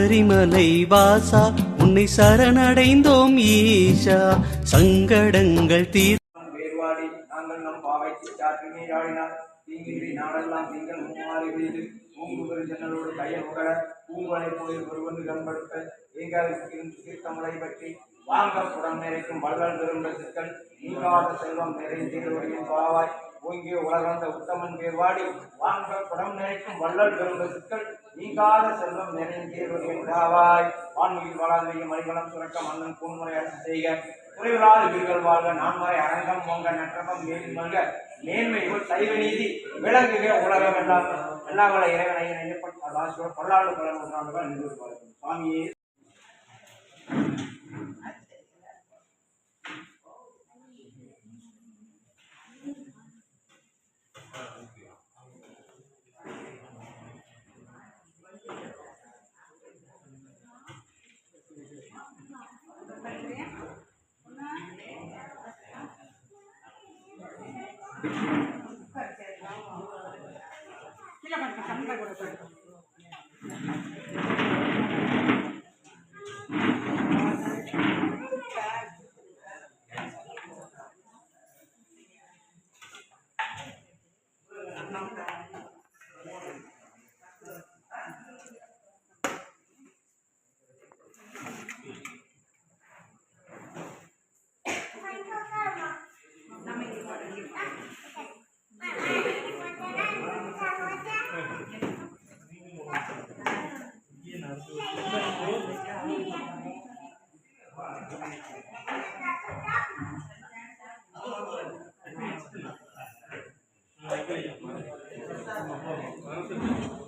சபரிமலை வாசா உன்னை சரணடைந்தோம் ஈஷா சங்கடங்கள் தீர் வேறுவாடி நாங்கள் நம் பாவைக்கு சாற்றி நீராடினார் தீங்கின்றி நாடெல்லாம் திங்கள் மும்மாறி வீடு பூங்குபெரு ஜன்னலோடு கையில் உகழ பூங்கலை போய் ஒருவன் கம்படுத்த ஏகாவிற்கு தீர்த்தமுறை பற்றி வாங்க புறம் நிறைக்கும் வள்ளல் பெருந்த சிக்கல் நீங்காத செல்வம் நிறைந்தேருவரின் பாவாய் ஓங்கிய உலகந்த உத்தமன் பேர்வாடி வாங்க புறம் நிறைக்கும் வள்ளல் பெருந்த சிக்கல் நீங்காத செல்வம் நிறைந்தேருவரின் பாவாய் வான்மொழியில் வாழாதிரியும் மணிவளம் சுரக்க மன்னன் பூன்முறை அரசு செய்க குறைவில்லாத வீடுகள் வாழ்க நான்முறை அரங்கம் பொங்க நற்றகம் மேலில் மல்க மேன்மைகள் சைவ நீதி விளங்குக உலகம் எல்லாம் எல்லா இறைவனை ஐயப்பட்ட பல்லாண்டு பல நூற்றாண்டுகள் நின்று சுவாமியே. Thank you.